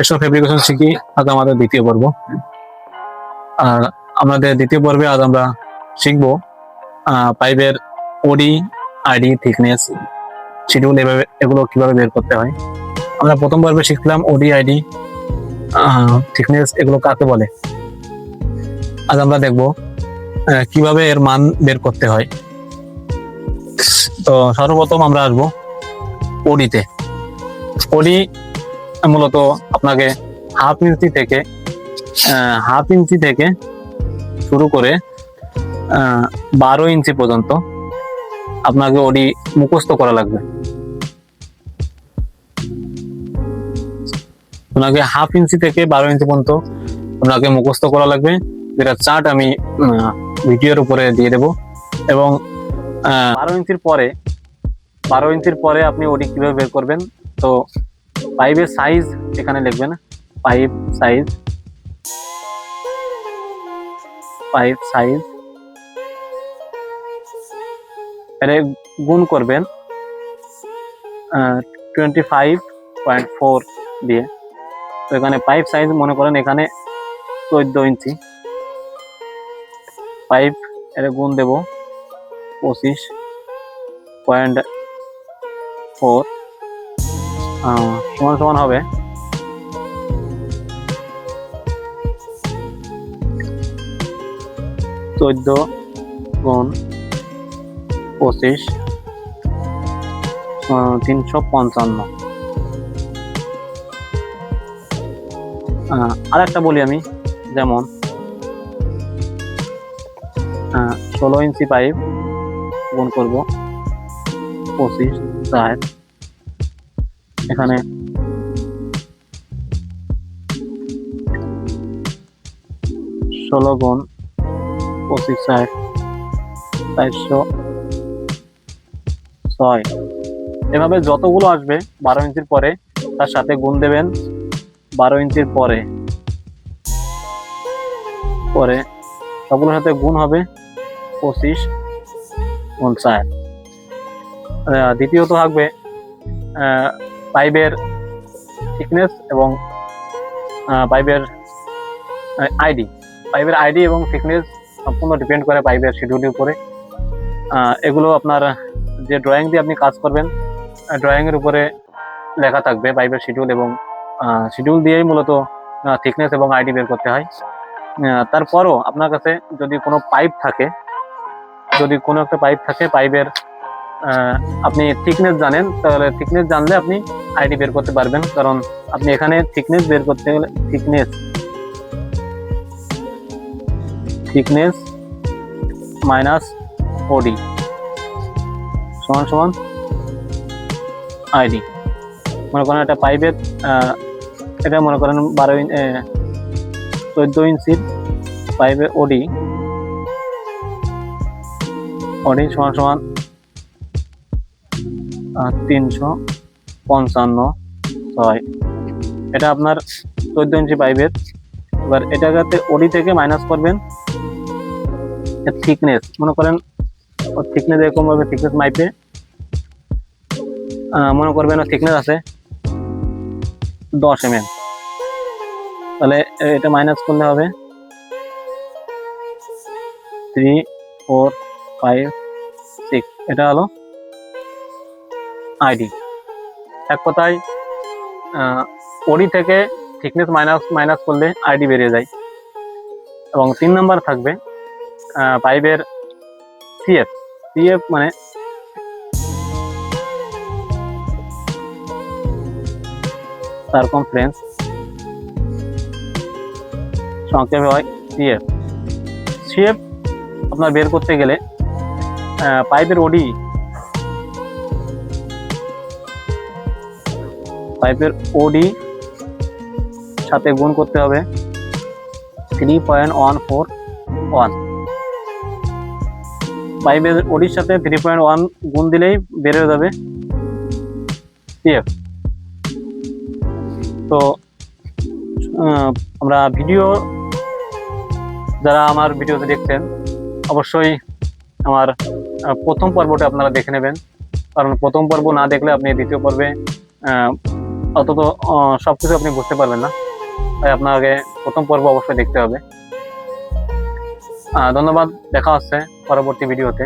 এসব ফেব্রিকেশন শিখি আজ আমাদের দ্বিতীয় পর্ব। আর আমাদের দ্বিতীয় পর্বে আজ আমরা শিখবো পাইপের ওডি, আইডি, থিকনেস, শিডিউল এগুলো কিভাবে বের করতে হয়। আমরা প্রথম পর্বে শিখলাম ওডি, আইডি, থিকনেস এগুলো কাকে বলে। আজ আমরা দেখবো কিভাবে এর মান বের করতে হয়। তো সর্বপ্রথম আমরা আসবো ওডিতে। ওডি মূলত আপনাকে হাফ ইঞ্চি থেকে শুরু করে 12 ইঞ্চি পর্যন্ত আপনাকে ওডি মুখস্থ করা লাগবে। আপনাকে হাফ ইঞ্চি থেকে 12 ইঞ্চি পর্যন্ত আপনাকে মুখস্থ করা লাগবে, যেটা চার্ট আমি ভিডিওর উপরে দিয়ে দেব। এবং 12 ইঞ্চির পরে আপনি ওডি কিভাবে বের করবেন। তো পাইপের সাইজ এখানে লিখবেন, পাইপ সাইজ এর গুণ করবেন 25.4 দিয়ে। তো এখানে পাইপ সাইজ মনে করেন এখানে 14 ইঞ্চি, পাইপ এর গুণ দেব 25.4 সমান হবে 14 গুণ 25 355। আর একটা বলি আমি, যেমন 16 ইঞ্চি পাইপ গুণ করব 25/4, এখানে 16 গুণ 25/4 406। এভাবে যতগুলো আসবে 12 ইঞ্চির পরে তার সাথে গুণ দেবেন 12 ইঞ্চির পরে সবগুলোর সাথে গুণ হবে 25/4। দ্বিতীয়ত থাকবে পাইপের থিকনেস এবং পাইপের আইডি এবং থিকনেস সম্পূর্ণ ডিপেন্ড করে পাইপের শিডিউলের উপরে। এগুলো আপনার যে ড্রয়িং দিয়ে আপনি কাজ করবেন, ড্রয়িং এর উপরে লেখা থাকবে পাইপের শিডিউল, এবং শিডিউল দিয়েই মূলত থিকনেস এবং আইডি বের করতে হয়। তারপরও আপনার কাছে যদি কোনো একটা পাইপ থাকে পাইপের আপনি থিকনেস জানেন, তাহলে থিকনেস জানলে আপনি আইডি বের করতে পারবেন। কারণ আপনি এখানে থিকনেস বের করতে গেলে থিকনেস মাইনাস ওডি সমান আইডি। মনে করেন একটা পাইপের এটা মনে করেন 14 ইঞ্চির পাইপের ওডি সমান 355/6। এটা আপনার 14 ইঞ্চি পাইপের। এবার এটাকে ওডি থেকে মাইনাস করবেন থিকনেস, মনে করেন থিকনেস এরকম ভাবে থিকনেস মাইপে মনে করবেন থিকনেস আছে 10 mm, তাহলে এটা মাইনাস করলে হবে 3, 4, 5, 6। এটা হলো আইডি। এক কথায় ওডি থেকে থিকনেস মাইনাস করলে আইডি বেরিয়ে যায়। এবং 3 নাম্বার থাকবে পাইপের সিএফ মানে সারকমফারেন্স, সংক্ষেপে হয় সিএফ আপনার বের করতে গেলে পাইপের ওডি সাথে গুণ করতে হবে 3.141। পাইপের ওডির সাথে 3.1 গুণ দিলেই বের হয়ে যাবে সিএফ। তো আমরা যারা আমার ভিডিওতে দেখছেন অবশ্যই আমার প্রথম পর্বটা আপনারা দেখে নেবেন, কারণ প্রথম পর্ব না দেখলে আপনি দ্বিতীয় পর্বে অত তো সবকিছু আপনি বুঝতে পারবেন না, তাই আপনাকে প্রথম পর্ব অবশ্যই দেখতে হবে। ধন্যবাদ, দেখা হচ্ছে পরবর্তী ভিডিওতে।